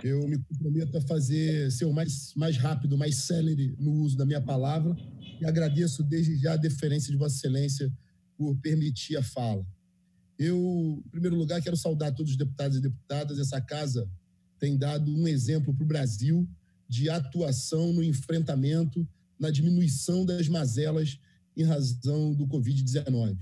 Eu me comprometo a ser o mais rápido, mais célere no uso da minha palavra e agradeço desde já a deferência de Vossa Excelência por permitir a fala. Eu, em primeiro lugar, quero saudar todos os deputados e deputadas. Essa casa tem dado um exemplo para o Brasil de atuação no enfrentamento, na diminuição das mazelas em razão do Covid-19.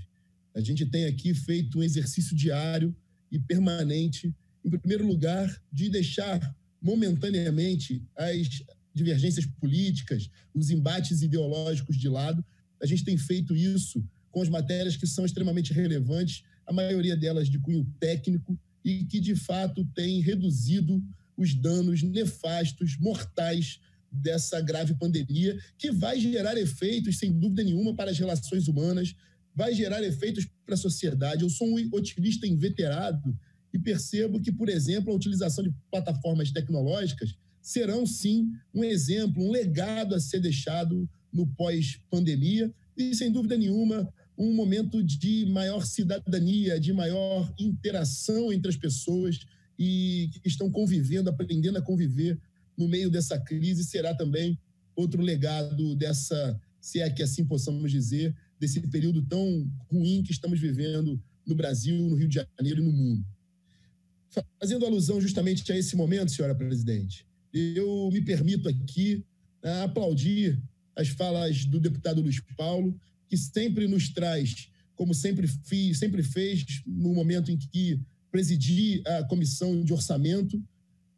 A gente tem aqui feito um exercício diário e permanente, em primeiro lugar, de deixar momentaneamente as divergências políticas, os embates ideológicos de lado. A gente tem feito isso com as matérias que são extremamente relevantes, a maioria delas de cunho técnico e que, de fato, tem reduzido os danos nefastos, mortais dessa grave pandemia, que vai gerar efeitos, sem dúvida nenhuma, para as relações humanas, vai gerar efeitos para a sociedade. Eu sou um otimista inveterado e percebo que, por exemplo, a utilização de plataformas tecnológicas serão, sim, um exemplo, um legado a ser deixado no pós-pandemia e, sem dúvida nenhuma, um momento de maior cidadania, de maior interação entre as pessoas e que estão convivendo, aprendendo a conviver no meio dessa crise. Será também outro legado dessa, se é que assim possamos dizer, desse período tão ruim que estamos vivendo no Brasil, no Rio de Janeiro e no mundo. Fazendo alusão justamente a esse momento, senhora presidente, eu me permito aqui aplaudir as falas do deputado Luiz Paulo, que sempre nos traz, como sempre fez no momento em que presidi a comissão de orçamento.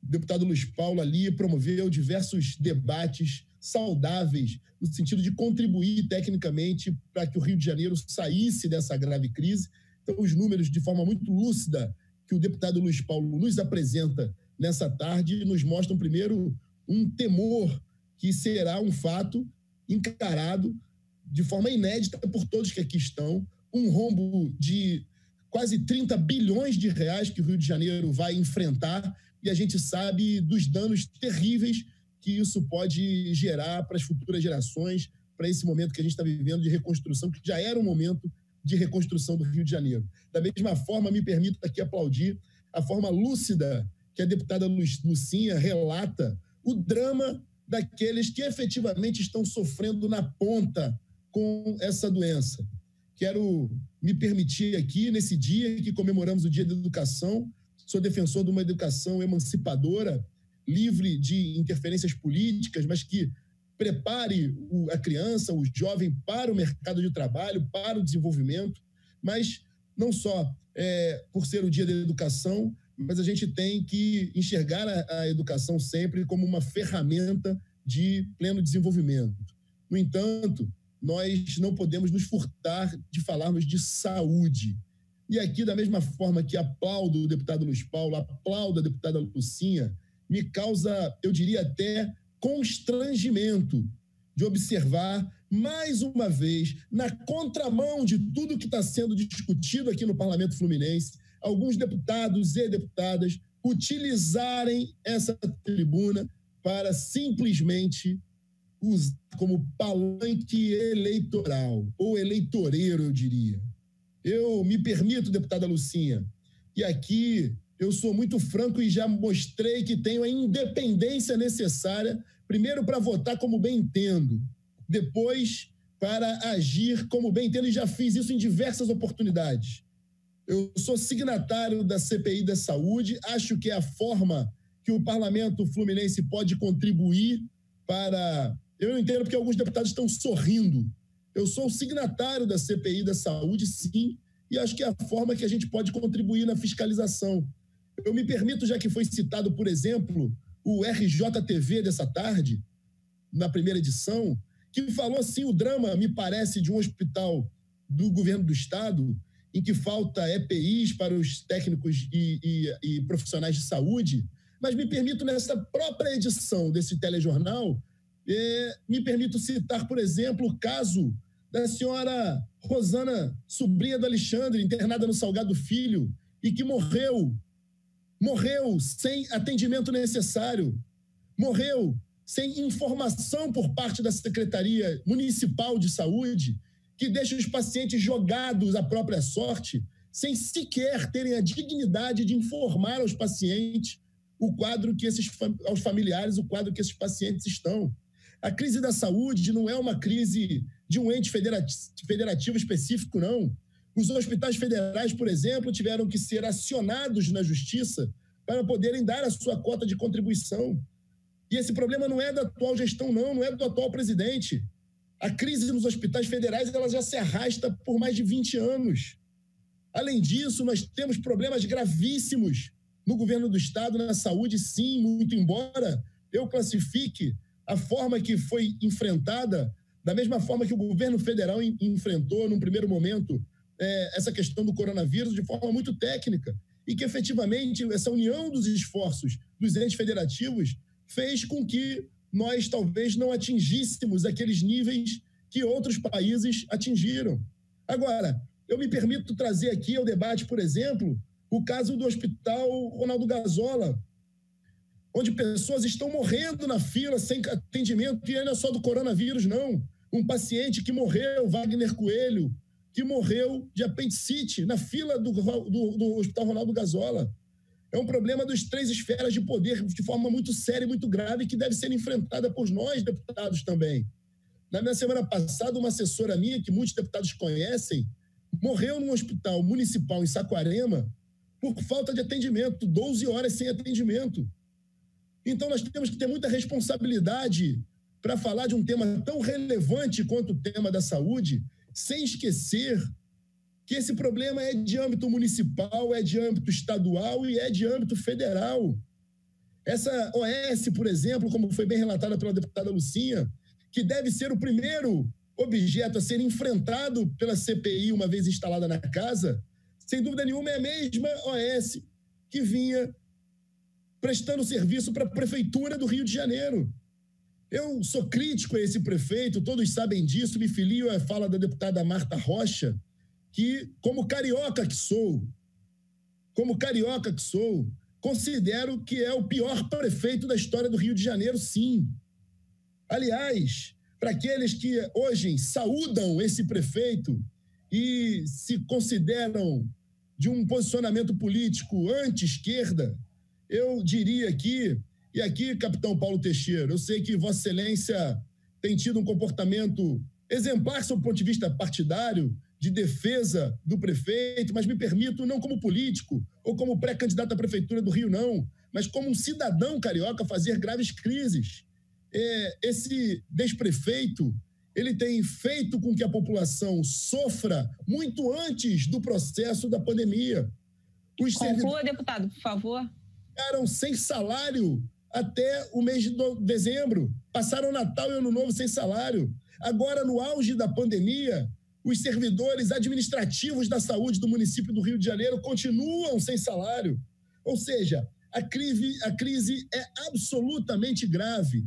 O deputado Luiz Paulo ali promoveu diversos debates saudáveis, no sentido de contribuir tecnicamente para que o Rio de Janeiro saísse dessa grave crise. Então, os números, de forma muito lúcida, que o deputado Luiz Paulo nos apresenta nessa tarde, nos mostram, primeiro, um temor que será um fato encarado de forma inédita por todos que aqui estão, um rombo de quase 30 bilhões de reais que o Rio de Janeiro vai enfrentar, e a gente sabe dos danos terríveis que isso pode gerar para as futuras gerações, para esse momento que a gente está vivendo de reconstrução, que já era um momento de reconstrução do Rio de Janeiro. Da mesma forma, me permito aqui aplaudir a forma lúcida que a deputada Lucinha relata o drama daqueles que efetivamente estão sofrendo na ponta com essa doença. Quero me permitir aqui, nesse dia que comemoramos o Dia da Educação, sou defensor de uma educação emancipadora, livre de interferências políticas, mas que prepare a criança, o jovem para o mercado de trabalho, para o desenvolvimento, mas não só por ser o Dia da Educação, mas a gente tem que enxergar a educação sempre como uma ferramenta de pleno desenvolvimento. No entanto, nós não podemos nos furtar de falarmos de saúde. E aqui, da mesma forma que aplaudo o deputado Luiz Paulo, aplaudo a deputada Lucinha, me causa, eu diria até, constrangimento de observar, mais uma vez, na contramão de tudo que está sendo discutido aqui no Parlamento Fluminense, alguns deputados e deputadas utilizarem essa tribuna para simplesmente usar como palanque eleitoral, ou eleitoreiro, eu diria. Eu me permito, deputada Lucinha, e aqui eu sou muito franco e já mostrei que tenho a independência necessária, primeiro para votar como bem entendo, depois para agir como bem entendo, e já fiz isso em diversas oportunidades. Eu sou signatário da CPI da Saúde, acho que é a forma que o Parlamento Fluminense pode contribuir para... Eu não entendo porque alguns deputados estão sorrindo. Eu sou signatário da CPI da Saúde, sim, e acho que é a forma que a gente pode contribuir na fiscalização. Eu me permito, já que foi citado, por exemplo, o RJTV dessa tarde, na primeira edição, que falou assim, o drama, me parece, de um hospital do governo do Estado, em que falta EPIs para os técnicos e profissionais de saúde, mas me permito, nessa própria edição desse telejornal, me permito citar, por exemplo, o caso da senhora Rosana, sobrinha do Alexandre, internada no Salgado Filho, e que morreu sem atendimento necessário, morreu sem informação por parte da Secretaria Municipal de Saúde, que deixa os pacientes jogados à própria sorte, sem sequer terem a dignidade de informar aos pacientes o quadro que aos familiares, o quadro que esses pacientes estão. A crise da saúde não é uma crise de um ente federativo específico, não. Os hospitais federais, por exemplo, tiveram que ser acionados na justiça para poderem dar a sua cota de contribuição. E esse problema não é da atual gestão, não é do atual presidente. A crise nos hospitais federais ela já se arrasta por mais de 20 anos. Além disso, nós temos problemas gravíssimos no governo do Estado, na saúde, sim, muito embora eu classifique a forma que foi enfrentada da mesma forma que o governo federal enfrentou, num primeiro momento, essa questão do coronavírus de forma muito técnica e que, efetivamente, essa união dos esforços dos entes federativos fez com que nós talvez não atingíssemos aqueles níveis que outros países atingiram. Agora, eu me permito trazer aqui ao debate, por exemplo, o caso do Hospital Ronaldo Gazola, onde pessoas estão morrendo na fila sem atendimento, e não é só do coronavírus, não. Um paciente que morreu, Wagner Coelho, que morreu de apendicite na fila do Hospital Ronaldo Gazola. É um problema das 3 esferas de poder de forma muito séria e muito grave que deve ser enfrentada por nós, deputados, também. Na minha semana passada, uma assessora minha, que muitos deputados conhecem, morreu num hospital municipal em Saquarema por falta de atendimento, 12 horas sem atendimento. Então, nós temos que ter muita responsabilidade para falar de um tema tão relevante quanto o tema da saúde, sem esquecer que esse problema é de âmbito municipal, é de âmbito estadual e é de âmbito federal. Essa OS, por exemplo, como foi bem relatada pela deputada Lucinha, que deve ser o primeiro objeto a ser enfrentado pela CPI uma vez instalada na casa, sem dúvida nenhuma é a mesma OS que vinha prestando serviço para a Prefeitura do Rio de Janeiro. Eu sou crítico a esse prefeito, todos sabem disso, me filio à fala da deputada Marta Rocha, que, como carioca que sou, considero que é o pior prefeito da história do Rio de Janeiro, sim. Aliás, para aqueles que hoje saúdam esse prefeito e se consideram de um posicionamento político anti-esquerda, eu diria aqui, e aqui, capitão Paulo Teixeira, eu sei que Vossa Excelência tem tido um comportamento exemplar sob o ponto de vista partidário, de defesa do prefeito, mas me permito, não como político ou como pré-candidato à Prefeitura do Rio, não, mas como um cidadão carioca, fazer graves crises. Esse desprefeito, ele tem feito com que a população sofra muito antes do processo da pandemia. Conclua, deputado, por favor. Ficaram sem salário até o mês de dezembro. Passaram Natal e Ano Novo sem salário. Agora, no auge da pandemia, os servidores administrativos da saúde do município do Rio de Janeiro continuam sem salário. Ou seja, a crise é absolutamente grave.